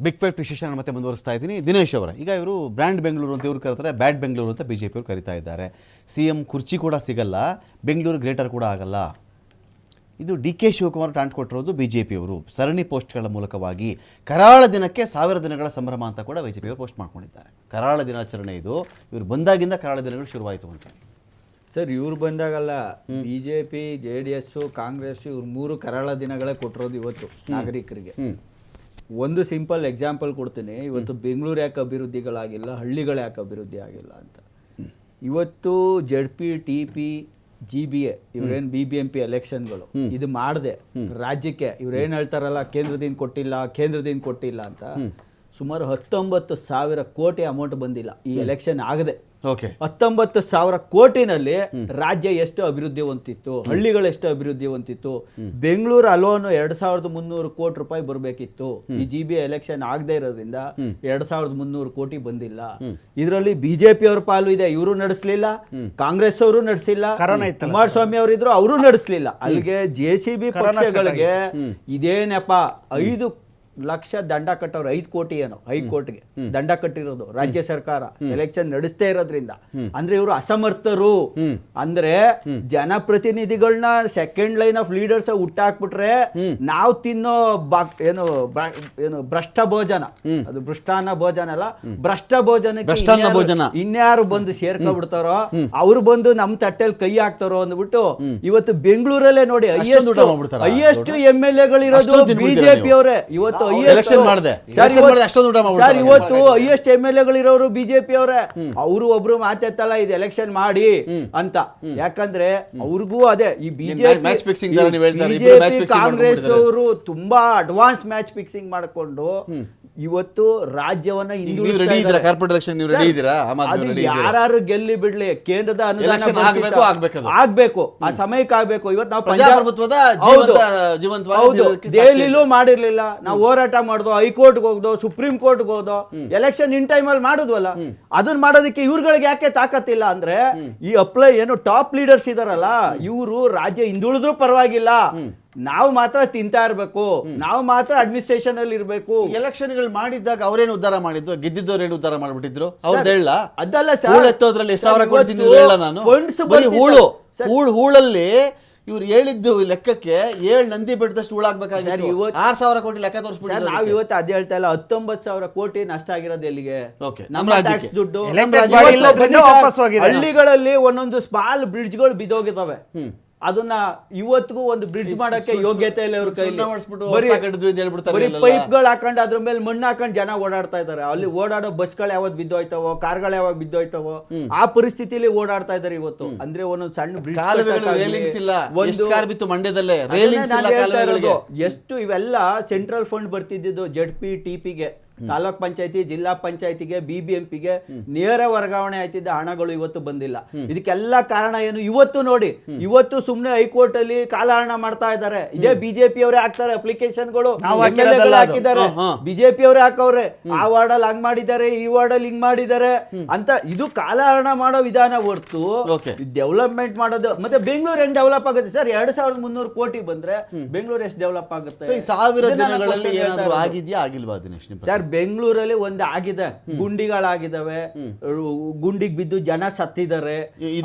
Big fight ವಿಶೇಷ ಮತ್ತೆ ಮುಂದುವರಿಸ್ತಾ ಇದ್ದೀನಿ. ದಿನೇಶ್ ಅವರ ಈಗ ಇವರು ಬ್ರ್ಯಾಂಡ್ ಬೆಂಗಳೂರು ಅಂತ ಇವರು ಕರೀತಾರೆ, ಬ್ಯಾಡ್ ಬೆಂಗಳೂರು ಅಂತ ಬಿಜೆಪಿ ಅವರು ಕರೀತಾ ಇದ್ದಾರೆ. ಸಿಎಂ ಕುರ್ಚಿ ಕೂಡ ಸಿಗಲ್ಲ, ಬೆಂಗಳೂರು ಗ್ರೇಟರ್ ಕೂಡ ಆಗಲ್ಲ. ಇದು ಡಿ ಕೆ ಶಿವಕುಮಾರ್ ಟಾಂಟ್ ಕೊಟ್ಟಿರೋದು ಬಿಜೆಪಿಯವರು ಸರಣಿ ಪೋಸ್ಟ್ಗಳ ಮೂಲಕವಾಗಿ. ಕರಾಳ ದಿನಕ್ಕೆ 1000 ದಿನಗಳ ಸಂಭ್ರಮ ಅಂತ ಕೂಡ ಬಿಜೆಪಿಯವರು ಪೋಸ್ಟ್ ಮಾಡ್ಕೊಂಡಿದ್ದಾರೆ. ಕರಾಳ ದಿನಾಚರಣೆ ಇದು, ಇವರು ಬಂದಾಗಿಂದ ಕರಾಳ ದಿನಗಳು ಶುರುವಾಯಿತು ಅಂತ. ಸರ್, ಇವ್ರು ಬಂದಾಗಲ್ಲ, ಬಿಜೆಪಿ, JDS, ಕಾಂಗ್ರೆಸ್ ಇವ್ರು 3 ಕರಾಳ ದಿನಗಳೇ ಕೊಟ್ಟಿರೋದು ಇವತ್ತು ನಾಗರಿಕರಿಗೆ. ಒಂದು ಸಿಂಪಲ್ ಎಕ್ಸಾಂಪಲ್ ಕೊಡ್ತೀನಿ. ಇವತ್ತು ಬೆಂಗಳೂರು ಯಾಕೆ ಅಭಿವೃದ್ಧಿಗಳಾಗಿಲ್ಲ, ಹಳ್ಳಿಗಳು ಯಾಕೆ ಅಭಿವೃದ್ಧಿ ಆಗಿಲ್ಲ ಅಂತ. ಇವತ್ತು ZP, TP, GBA ಇವ್ರೇನು BBMP ಎಲೆಕ್ಷನ್ಗಳು ಇದು ಮಾಡದೆ ರಾಜ್ಯಕ್ಕೆ ಇವ್ರೇನು ಹೇಳ್ತಾರಲ್ಲ ಕೇಂದ್ರದಿಂದ ಕೊಟ್ಟಿಲ್ಲ ಅಂತ, ಸುಮಾರು 19,000 ಕೋಟಿ ಅಮೌಂಟ್ ಬಂದಿಲ್ಲ ಈ ಎಲೆಕ್ಷನ್ ಆಗದೆ. 19,000 ಕೋಟಿನಲ್ಲಿ ರಾಜ್ಯ ಎಷ್ಟು ಅಭಿವೃದ್ಧಿ ಹೊಂದಿತ್ತು, ಹಳ್ಳಿಗಳು ಎಷ್ಟು ಅಭಿವೃದ್ಧಿ ಹೊಂದಿತ್ತು. ಬೆಂಗಳೂರು ಅಲೋನ್ 2,300 ಕೋಟಿ ರೂಪಾಯಿ ಬರಬೇಕಿತ್ತು. ಈ GBA ಎಲೆಕ್ಷನ್ ಆಗದೆ ಇರೋದ್ರಿಂದ 2,300 ಕೋಟಿ ಬಂದಿಲ್ಲ. ಇದರಲ್ಲಿ ಬಿಜೆಪಿ ಅವ್ರ ಪಾಲು ಇದೆ, ಇವರು ನಡೆಸಲಿಲ್ಲ, ಕಾಂಗ್ರೆಸ್ ಅವರು ನಡೆಸಿಲ್ಲ, ಕುಮಾರಸ್ವಾಮಿ ಅವರು ಇದ್ರು ಅವರು ನಡೆಸಲಿಲ್ಲ. ಅಲ್ಲಿಗೆ JCB ಪಕ್ಷಗಳಿಗೆ ಇದೇನಪ್ಪ 5 ಲಕ್ಷ ದಂಡ ಕಟ್ಟವ್ರು, 5 ಕೋಟಿ ಏನೋ ಹೈಕೋರ್ಟ್ಗೆ ದಂಡ ಕಟ್ಟಿರೋದು ರಾಜ್ಯ ಸರ್ಕಾರ ಎಲೆಕ್ಷನ್ ನಡೆಸ್ತೇ ಇರೋದ್ರಿಂದ. ಅಂದ್ರೆ ಇವರು ಅಸಮರ್ಥರು. ಅಂದ್ರೆ ಜನಪ್ರತಿನಿಧಿಗಳನ್ನ ಸೆಕೆಂಡ್ ಲೈನ್ ಆಫ್ ಲೀಡರ್ಸ್ ಹುಟ್ಟಾಕ್ಬಿಟ್ರೆ ನಾವು ತಿನ್ನೋ ಏನು ಭ್ರಷ್ಟ ಭೋಜನ, ಅದು ಭ್ರಷ್ಟಾನ್ನ ಭೋಜನ ಅಲ್ಲ, ಭ್ರಷ್ಟ ಭೋಜನಕ್ಕೆ ಇನ್ಯಾರು ಬಂದು ಸೇರ್ಕೊಂಡ್ಬಿಡ್ತಾರೋ ಅವ್ರು ಬಂದು ನಮ್ ತಟ್ಟೆಲ್ ಕೈ ಹಾಕ್ತಾರೋ ಅಂದ್ಬಿಟ್ಟು ಇವತ್ತು ಬೆಂಗಳೂರಲ್ಲೇ ನೋಡಿ ಹೈಯೆಸ್ಟ್ MLA-ಗಳಿರೋದು ಬಿಜೆಪಿ ಅವರೇ. ಇವತ್ತು ಇವತ್ತು ಹೈಯೆಸ್ಟ್ MLA-ಗಳಿರೋರು ಬಿಜೆಪಿ ಅವರೇ. ಅವರು ಒಬ್ರು ಮಾತೆತ್ತಲ್ಲ ಇದು ಎಲೆಕ್ಷನ್ ಮಾಡಿ ಅಂತ. ಯಾಕಂದ್ರೆ ಅವ್ರಿಗೂ ಅದೇ ಈ ಬಿಜೆಪಿ ಕಾಂಗ್ರೆಸ್ ಅವರು ತುಂಬಾ ಅಡ್ವಾನ್ಸ್ ಮ್ಯಾಚ್ ಫಿಕ್ಸಿಂಗ್ ಮಾಡಿಕೊಂಡು ಇವತ್ತು ರಾಜ್ಯವನ್ನ ಯಾರು ಗೆಲ್ಲಿ ಬಿಡ್ಲಿ, ಕೇಂದ್ರದ ಅನುದಾನ ಆಗ್ಬೇಕು, ಆ ಸಮಯಕ್ಕೆ ಆಗ್ಬೇಕು. ಇವತ್ತು ನಾವು ದೆಹಲಿಲೂ ಮಾಡಿರ್ಲಿಲ್ಲ, ನಾವು ಹೋರಾಟ ಮಾಡೋದು, ಹೈಕೋರ್ಟ್ಗೆ ಹೋಗ್ದೋ, ಸುಪ್ರೀಂ ಕೋರ್ಟ್ಗೆ ಹೋದೋ, ಎಲೆಕ್ಷನ್ ಇನ್ ಟೈಮ್ ಅಲ್ಲಿ ಮಾಡುದ್ವಲ್ಲ. ಅದನ್ನ ಮಾಡೋದಕ್ಕೆ ಇವ್ರುಗಳಿಗೆ ಯಾಕೆ ತಾಕತ್ತಿಲ್ಲ ಅಂದ್ರೆ ಈ ಟಾಪ್ ಲೀಡರ್ಸ್ ಇದಾರಲ್ಲ, ಇವರು ರಾಜ್ಯ ಹಿಂದುಳಿದ್ರೂ ಪರವಾಗಿಲ್ಲ, ನಾವು ಮಾತ್ರ ತಿಂತಾ ಇರ್ಬೇಕು, ನಾವು ಮಾತ್ರ ಅಡ್ಮಿನಿಸ್ಟ್ರೇಷನ್ ಅಲ್ಲಿ ಇರ್ಬೇಕು. ಎಲೆಕ್ಷನ್ಗಳು ಮಾಡಿದ್ದಾಗ ಅವ್ರೇನು ಉದ್ಧಾರ ಮಾಡಿದ್ದು, ಗೆದ್ದಿದ್ದವ್ರೇನು ಉದ್ಧಾರ ಮಾಡ್ಬಿಟ್ಟಿದ್ರು ಅವ್ರದ್ದು ಹೇಳ ಅದಲ್ಲ ಸರ್. ಎತ್ತೋದ್ರಲ್ಲಿ 1,000 ಕೋಟಿ ತಿಂದಿದ್ರು ಹೇಳ ನಾನು. ಹೂಳಲ್ಲಿ ಇವ್ರು ಹೇಳಿದ್ದು ಲೆಕ್ಕಕ್ಕೆ 7 ನಂದಿ ಬೆಟ್ಟದಷ್ಟು ಹೂಳಾಗ್ಬೇಕಾಗಿತ್ತು. 6,000 ಕೋಟಿ ಲೆಕ್ಕ ತೋರಿಸ್ಬಿಟ್ಟು ನಾವು ಇವತ್ತು ಅದೇ ಹೇಳ್ತಾ ಇಲ್ಲ. 19,000 ಕೋಟಿ ನಷ್ಟ ಆಗಿರೋದು ಎಲ್ಲಿಗೆ? ನಮ್ಮ ಟ್ಯಾಕ್ಸ್ ದುಡ್ಡು. ಹಳ್ಳಿಗಳಲ್ಲಿ ಒಂದೊಂದು ಸ್ಮಾಲ್ ಬ್ರಿಡ್ಜ್ಗಳು ಬಿದ್ದೋಗಿದ್ದಾವೆ. ಅದನ್ನ ಇವತ್ತಿಗೂ ಒಂದು ಬ್ರಿಡ್ಜ್ ಮಾಡಕ್ಕೆ ಯೋಗ್ಯತೆ ಇಲ್ಲ ಇವ್ರ ಕೈಲಿ. ಪೈಪ್ಗಳು ಹಾಕೊಂಡು ಅದ್ರ ಮೇಲೆ ಮಣ್ಣು ಹಾಕೊಂಡು ಜನ ಓಡಾಡ್ತಾ ಇದಾರೆ. ಅಲ್ಲಿ ಓಡಾಡೋ ಬಸ್ಗಳು ಯಾವತ್ ಬಿದ್ದೋಯ್ತವೋ, ಕಾರ್ಗಳು ಯಾವಾಗ ಬಿದ್ದೋಯ್ತವೋ ಆ ಪರಿಸ್ಥಿತಿಲಿ ಓಡಾಡ್ತಾ ಇದಾರೆ ಇವತ್ತು. ಅಂದ್ರೆ ಒಂದೊಂದು ಸಣ್ಣ ಬ್ರಿಡ್ಜ್ ಎಷ್ಟು ಇವೆಲ್ಲ ಸೆಂಟ್ರಲ್ ಫಂಡ್ ಬರ್ತಿದ್ದು ZP, TPಗೆ, ತಾಲೂಕ್ ಪಂಚಾಯತಿ, ಜಿಲ್ಲಾ ಪಂಚಾಯತಿಗೆ, BBMPಗೆ ನೇರ ವರ್ಗಾವಣೆ ಆಯ್ತಿದ್ದ ಹಣಗಳು ಇವತ್ತು ಬಂದಿಲ್ಲ. ಇದಕ್ಕೆಲ್ಲ ಕಾರಣ ಏನು? ಇವತ್ತು ನೋಡಿ, ಇವತ್ತು ಸುಮ್ನೆ ಹೈಕೋರ್ಟ್ ಅಲ್ಲಿ ಕಾಲಹರಣ ಮಾಡ್ತಾ ಇದ್ದಾರೆ. ಇದೇ ಬಿಜೆಪಿ ಅವರೇ ಹಾಕ್ತಾರೆ ಅಪ್ಲಿಕೇಶನ್ಗಳು, ಹಾಕಿದ್ದಾರೆ, ಬಿಜೆಪಿ ಅವರೇ ಹಾಕವ್ರೆ. ಆ ವಾರ್ಡ್ ಅಲ್ಲಿ ಹಂಗ್ ಮಾಡಿದ್ದಾರೆ, ಈ ವಾರ್ಡ್ ಅಲ್ಲಿ ಹಿಂಗ್ ಮಾಡಿದ್ದಾರೆ ಅಂತ. ಇದು ಕಾಲಹರಣ ಮಾಡೋ ವಿಧಾನ ಹೊರತು ಡೆವಲಪ್ಮೆಂಟ್ ಮಾಡೋದು. ಮತ್ತೆ ಬೆಂಗಳೂರು ಹೆಂಗ್ ಡೆವಲಪ್ ಆಗುತ್ತೆ ಸರ್? 2,300 ಕೋಟಿ ಬಂದ್ರೆ ಬೆಂಗಳೂರು ಎಷ್ಟು ಡೆವಲಪ್ ಆಗುತ್ತೆ? 1000 ದಿನಗಳಲ್ಲಿ ಏನಾದರೂ ಆಗಿದ್ಯಾ ಆಗಿಲ್ವಾ ದಿನೇಶ್? ಸರ್, ಬೆಂಗಳೂರಲ್ಲಿ ಒಂದು ಆಗಿದೆ, ಗುಂಡಿಗಳಾಗಿದ್ದಾವೆ, ಗುಂಡಿಗೆ ಬಿದ್ದು ಜನ ಸತ್ತಿದ್ದಾರೆ,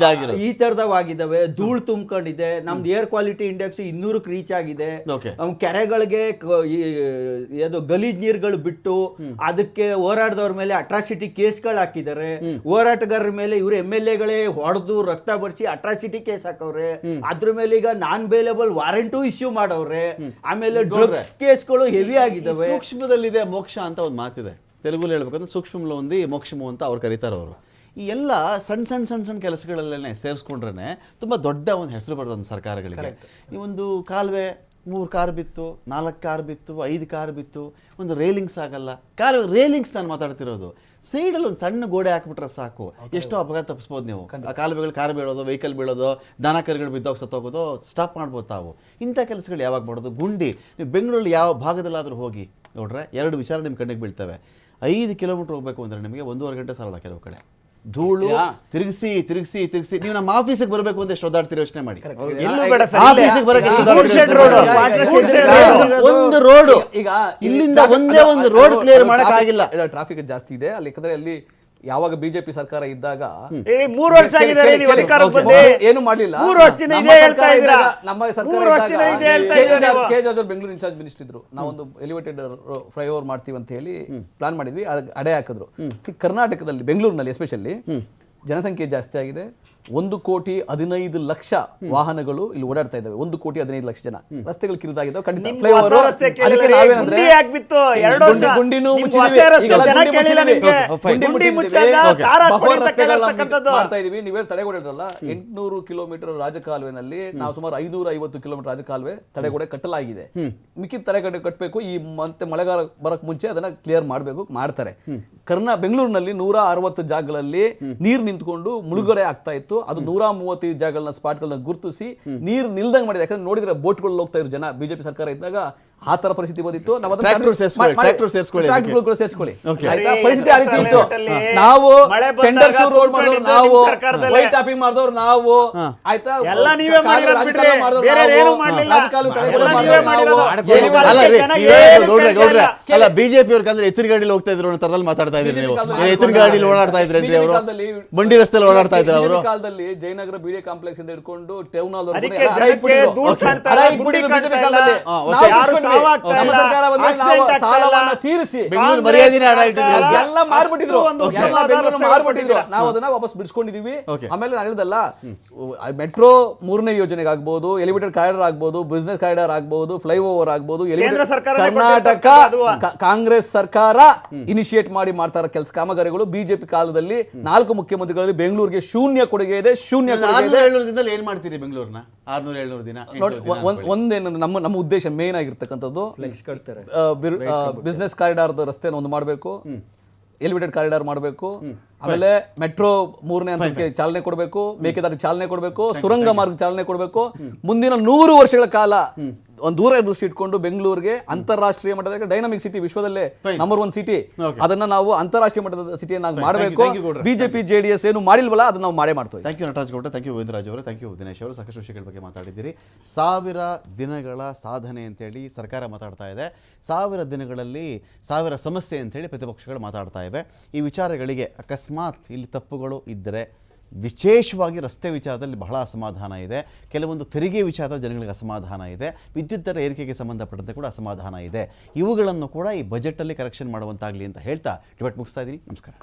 ಈ ತರದವಾಗಿದ್ದಾವೆ. ಧೂಳು ತುಂಬ್ಕೊಂಡಿದೆ. ನಮ್ದು ಏರ್ ಕ್ವಾಲಿಟಿ ಇಂಡೆಕ್ಸ್ 200ಕ್ಕೆ ರೀಚ್ ಆಗಿದೆ. ಕೆರೆಗಳಿಗೆ ಗಲೀಜ್ ನೀರುಗಳು ಬಿಟ್ಟು ಅದಕ್ಕೆ ಹೋರಾಟದವ್ರ ಮೇಲೆ ಅಟ್ರಾಸಿಟಿ ಕೇಸ್ಗಳು ಹಾಕಿದ್ದಾರೆ. ಹೋರಾಟಗಾರರ ಮೇಲೆ ಇವರು MLA-ಗಳೇ ಹೊಡೆದು ರಕ್ತ ಬರ್ಸಿ ಅಟ್ರಾಸಿಟಿ ಕೇಸ್ ಹಾಕವ್ರೆ. ಅದ್ರ ಮೇಲೆ ಈಗ ನಾನ್ ಬೇಲೇಬಲ್ ವಾರೆಂಟು ಇಶ್ಯೂ ಮಾಡವ್ರೆ. ಆಮೇಲೆ ಡ್ರಗ್ಸ್ ಕೇಸ್ಗಳು ಹೆವಿ ಆಗಿದ್ದಾವೆ. ಸೂಕ್ಷ್ಮದಲ್ಲಿದೆ ಮೋಕ್ಷ ಅಂತ ಒಂದು ಮಾತಿದೆ ತೆಲುಗುಲಿ ಹೇಳ್ಬೇಕಂದ್ರೆ, ಸೂಕ್ಷ್ಮ ಒಂದಿ ಮೋಕ್ಷಮು ಅಂತ ಅವ್ರು ಕರೀತಾರೆ. ಅವರು ಈ ಎಲ್ಲ ಸಣ್ಣ ಕೆಲಸಗಳಲ್ಲೇ ಸೇರಿಸ್ಕೊಂಡ್ರೆ ತುಂಬ ದೊಡ್ಡ ಒಂದು ಹೆಸರು ಬರ್ತದೆ ಒಂದು ಸರ್ಕಾರಗಳಿಗೆ. ಈ ಒಂದು ಕಾಲುವೆ 3 ಕಾರ್ ಬಿತ್ತು, 4 ಕಾರ್ ಬಿತ್ತು, 5 ಕಾರ್ ಬಿತ್ತು, ಒಂದು ರೇಲಿಂಗ್ಸ್ ಆಗಲ್ಲ. ರೇಲಿಂಗ್ಸ್ ನಾನು ಮಾತಾಡ್ತಿರೋದು. ಸೈಡಲ್ಲಿ ಒಂದು ಸಣ್ಣ ಗೋಡೆ ಹಾಕ್ಬಿಟ್ರೆ ಸಾಕು, ಎಷ್ಟೋ ಅಪಘಾತ ತಪ್ಪಿಸ್ಬೋದು ನೀವು. ಆ ಕಾಲುವೆಗಳು ಕಾರ್ ಬೀಳೋದು, ವೆಹಿಕಲ್ ಬೀಳೋದು, ದನ ಕರುಗಳು ಬಿದ್ದೋಗಿ ಸತ್ತೋಗೋದು ಸ್ಟಾಪ್ ಮಾಡ್ಬೋದು ತಾವು. ಇಂಥ ಕೆಲಸಗಳು ಯಾವಾಗ ಮಾಡೋದು? ಗುಂಡಿ ನೀವು ಬೆಂಗಳೂರಲ್ಲಿ ಯಾವ ಭಾಗದಲ್ಲಾದರೂ ಹೋಗಿ ನೋಡ್ರೆ 2 ವಿಚಾರ ನಿಮ್ಮ ಕಣ್ಣಿಗೆ ಬೀಳ್ತವೆ. 5 ಕಿಲೋಮೀಟ್ರ್ ಹೋಗಬೇಕು ಅಂದರೆ ನಿಮಗೆ 1.5 ಗಂಟೆ ಸಾಲಲ್ಲ ಕೆಲವು ಕಡೆ. ಧೂಳು ತಿರುಗಿಸಿ ತಿರುಗಿಸಿ ತಿರುಗಿಸಿ ನೀವು ನಮ್ಮ ಆಫೀಸಿಗೆ ಬರಬೇಕು ಅಂತ ಎಷ್ಟು ಒದ್ದಾಡ್ತೀರಿ ಯೋಚನೆ ಮಾಡಿ. ಎಲ್ಲೂ ಬೇಡ ಸರ್, ಆಫೀಸಿಗೆ ಬರಕ್ಕೆ ಎಷ್ಟು road shed road, road shed road. ಒಂದು ರೋಡ್ ಈಗ ಇಲ್ಲಿಂದ ಒಂದೇ ಒಂದು ರೋಡ್ ಕ್ಲಿಯರ್ ಮಾಡಕ್ ಆಗಿಲ್ಲ. ಟ್ರಾಫಿಕ್ ಜಾಸ್ತಿ ಇದೆ ಅಲ್ಲಿ. ಯಾಕಂದ್ರೆ ಅಲ್ಲಿ ಯಾವಾಗ ಬಿಜೆಪಿ ಸರ್ಕಾರ ಇದ್ದಾಗ 3 ವರ್ಷ ಆಗಿದೆ ನೀವು ಅಧಿಕಾರಕ್ಕೆ ಬಂದು ಏನು ಮಾಡ್ಲಿಲ್ಲ. 3 ವರ್ಷದಿಂದ ಇದೇ ಹೇಳ್ತಾ ಇದ್ದೀರಾ. ನಮ್ಮ ಸರ್ಕಾರ 3 ವರ್ಷದಿಂದ ಇದೇ ಹೇಳ್ತಾ ಇದ್ದೀರಾ. ಕೆ ಜಾರ್ಜ್ ಬೆಂಗಳೂರು ಇನ್ಚಾರ್ಜ್ ಮಿನಿಸ್ಟರ್ ಇದ್ರು. ನಾವೊಂದು ಎಲಿವೇಟೆಡ್ ಫ್ಲೈಓವರ್ ಮಾಡ್ತೀವಿ ಅಂತ ಹೇಳಿ ಪ್ಲಾನ್ ಮಾಡಿದ್ವಿ, ಅಡೆ ಹಾಕಿದ್ರು. ಕರ್ನಾಟಕದಲ್ಲಿ ಬೆಂಗಳೂರಿನಲ್ಲಿ ಎಸ್ಪೆಷಲಿ ಜನಸಂಖ್ಯೆ ಜಾಸ್ತಿ ಆಗಿದೆ. 1,15,00,000 ವಾಹನಗಳು ಇಲ್ಲಿ ಓಡಾಡ್ತಾ ಇದ್ದಾವೆ. 1,15,00,000 ಜನ. ರಸ್ತೆಗಳು ಕಿರಿದಾಗಿದ್ದಾವೆ. ಖಂಡಿತ ಫ್ಲೈಓವರ್ ಗುಂಡಿನೂ ಮಾಡ್ತಾ ಇದೀವಿ. ನೀವೇ ತಡೆಗೋಡೆಲ್ಲ 800 ಕಿಲೋಮೀಟರ್ ರಾಜಕಾಲುವೆನಲ್ಲಿ ನಾವು ಸುಮಾರು 550 ಕಿಲೋಮೀಟರ್ ರಾಜಕಾಲುವೆ ತಡೆಗೋಡೆ ಕಟ್ಟಲಾಗಿದೆ. ಮಿಕ್ಕಿದ ತಡೆಗೋಡೆ ಕಟ್ಟಬೇಕು. ಈ ಮತ್ತೆ ಮಳೆಗಾಲ ಬರಕ್ ಮುಂಚೆ ಅದನ್ನ ಕ್ಲಿಯರ್ ಮಾಡಬೇಕು, ಮಾಡ್ತಾರೆ. ಬೆಂಗಳೂರಿನಲ್ಲಿ 160 ಜಾಗಗಳಲ್ಲಿ ನೀರು ನಿಂತ್ಕೊಂಡು ಮುಳುಗಡೆ ಆಗ್ತಾ ಇತ್ತು. ಅದು 135 ಜಾಗಗಳನ್ನ ಸ್ಪಾಟ್ಗಳನ್ನ ಗುರುತಿಸಿ ನೀರು ನಿಲ್ದಂಗ್ ಮಾಡಿದೆ. ಯಾಕಂದ್ರೆ ನೋಡಿದ್ರೆ ಬೋಟ್ಗಳು ಹೋಗ್ತಾ ಇದ್ರು ಜನ. ಬಿಜೆಪಿ ಸರ್ಕಾರ ಇದ್ದಾಗ ಆ ತರ ಪರಿಸ್ಥಿತಿ ಬಂದಿತ್ತು. ಸೇರ್ಸ್ಕೊಳ್ಳಿ ಪರಿಸ್ಥಿತಿ ಆ ರೀತಿ ಇತ್ತು. ನಾವು ಟೆಂಡರ್ ರೋಡ್ ಮಾಡಿದವರು ನಾವು, ವೈಟ್ ಟಾಪಿಂಗ್ ಮಾಡಿದವರು ನಾವು, ಆಯ್ತಾ, ಎಲ್ಲ ನೀವೇ ಮಾಡಿರೋದು. ಅಲ್ಲ ಬಿಜೆಪಿ ಅವ್ರ ಅಂದ್ರೆ ಎತ್ತಿನ ಗಾಡಿಲಿ ಹೋಗ್ತಾ ಇದ್ರು ತರದಲ್ಲಿ ಮಾತಾಡ್ತಾ ಇದ್ರಿ ನೀವು. ಎತ್ತಿನ ಗಾಡಿಲಿ ಓಡಾಡ್ತಾ ಇದ್ರೇನ್ರಿ ಅವರು? ಬಂಡಿ ರಸ್ತೆಯಲ್ಲಿ ಓಡಾಡ್ತಾ ಇದ್ರು ಅವರು. ಕಾಲದಲ್ಲಿ ಜಯನಗರ ಬಿಡಿಎ ಕಾಂಪ್ಲೆಕ್ಸ್ ಇಂದ ಹಿಡ್ಕೊಂಡು ಟೌನ್ ಹಾಲ್ ಸಾಲವನ್ನ ತೀರಿಸಿ ಬೆಂಗಳೂರು ಮರ್ಯಾದೆನೇ ಎಲ್ಲ ಮಾರ್ಬಿಟ್ಟಿದ್ರು. ನಾವು ಅದನ್ನ ವಾಪಸ್ ಬಿಡಿಸ್ಕೊಂಡಿದೀವಿ. ಆಮೇಲೆ ನಾನು ಹೇಳಿದಲ್ಲ, ಮೆಟ್ರೋ 3ನೇ ಯೋಜನೆಗೆ ಆಗ್ಬಹುದು, ಎಲಿವೇಟೆಡ್ ಕಾರಿಡಾರ್ ಆಗ್ಬಹುದು, ಬಿಸಿನೆಸ್ ಕಾರಿಡಾರ್ ಆಗ್ಬಹುದು, ಫ್ಲೈಓವರ್ ಆಗ್ಬಹುದು, ಕರ್ನಾಟಕ ಕಾಂಗ್ರೆಸ್ ಸರ್ಕಾರ ಇನಿಶಿಯೇಟ್ ಮಾಡಿ ಮಾಡ್ತಾರ ಕೆಲಸ ಕಾಮಗಾರಿಗಳು. ಬಿಜೆಪಿ ಕಾಲದಲ್ಲಿ 4 ಮುಖ್ಯಮಂತ್ರಿಗಳಲ್ಲಿ ಬೆಂಗಳೂರಿಗೆ ಶೂನ್ಯ ಕೊಡುಗೆ ಇದೆ. ಶೂನ್ಯ ದಿನದಲ್ಲಿ ಏನ್ ಮಾಡ್ತೀರಿ ಬೆಂಗಳೂರಿನ 600-700 ದಿನ? ಒಂದೇನಂದ್ರೆ ನಮ್ಮ ಉದ್ದೇಶ ಮೇನ್ ಆಗಿರ್ತಕ್ಕಂಥದ್ದು ಬಿಸ್ನೆಸ್ ಕಾರಿಡಾರ್ ರಸ್ತೆಯನ್ನು ಒಂದು ಮಾಡಬೇಕು, ಎಲಿವೇಟೆಡ್ ಕಾರಿಡಾರ್ ಮಾಡಬೇಕು, ಆಮೇಲೆ ಮೆಟ್ರೋ 3ನೇ ಹಂತಕ್ಕೆ ಚಾಲನೆ ಕೊಡಬೇಕು, ಮೇಕೆದಾಟು ಚಾಲನೆ ಕೊಡಬೇಕು, ಸುರಂಗ ಮಾರ್ಗ ಚಾಲನೆ ಕೊಡಬೇಕು. ಮುಂದಿನ 100 ವರ್ಷಗಳ ಕಾಲ ಒಂದು ದೂರ ದೃಷ್ಟಿ ಇಟ್ಕೊಂಡು ಬೆಂಗಳೂರಿಗೆ ಅಂತಾರಾಷ್ಟ್ರೀಯ ಮಟ್ಟದ ಡೈನಾಮಿಕ್ ಸಿಟಿ, ವಿಶ್ವದಲ್ಲೇ ನಂಬರ್ 1 ಸಿಟಿ, ಅದನ್ನ ನಾವು ಅಂತಾರಾಷ್ಟ್ರೀಯ ಮಟ್ಟದ ಸಿಟಿಯನ್ನಾಗಿ ಮಾಡಬೇಕು. ಬಿಜೆಪಿ ಜೆಡಿಎಸ್ ಏನು ಮಾಡಿಲ್ವಲ್ಲ ಅದನ್ನ ನಾವು ಮಾಡೇ ಮಾಡ್ತೀವಿ. Thank you Nataraj Gowda, thank you Govindaraj ಅವರು, ಥ್ಯಾಂಕ್ ಯು ದಿನೇಶ್ ಅವರು. ಸಾಕಷ್ಟು ವಿಷಯಗಳ ಬಗ್ಗೆ ಮಾತಾಡಿದ್ದೀರಿ. 1000 ದಿನಗಳ ಸಾಧನೆ ಅಂತೇಳಿ ಸರ್ಕಾರ ಮಾತಾಡ್ತಾ ಇದೆ. 1000 ದಿನಗಳಲ್ಲಿ 1000 ಸಮಸ್ಯೆ ಅಂತೇಳಿ ಪ್ರತಿಪಕ್ಷಗಳು ಮಾತಾಡ್ತಾ ಇವೆ. ಈ ವಿಚಾರಗಳಿಗೆ ಅಕಸ್ಮಾತ್ ಇಲ್ಲಿ ತಪ್ಪುಗಳು ಇದ್ದರೆ, ವಿಶೇಷವಾಗಿ ರಸ್ತೆ ವಿಚಾರದಲ್ಲಿ ಬಹಳ ಅಸಮಾಧಾನ ಇದೆ, ಕೆಲವೊಂದು ತೆರಿಗೆ ವಿಚಾರದಲ್ಲಿ ಜನಗಳಿಗೆ ಅಸಮಾಧಾನ ಇದೆ, ವಿದ್ಯುತ್ ದರ ಏರಿಕೆಗೆ ಸಂಬಂಧಪಟ್ಟಂತೆ ಕೂಡ ಅಸಮಾಧಾನ ಇದೆ. ಇವುಗಳನ್ನು ಕೂಡ ಈ ಬಜೆಟಲ್ಲಿ ಕರೆಕ್ಷನ್ ಮಾಡುವಂತಾಗಲಿ ಅಂತ ಹೇಳ್ತಾ ಡಿಬೇಟ್ ಮುಗಿಸ್ತಾ ಇದ್ದೀನಿ. ನಮಸ್ಕಾರ.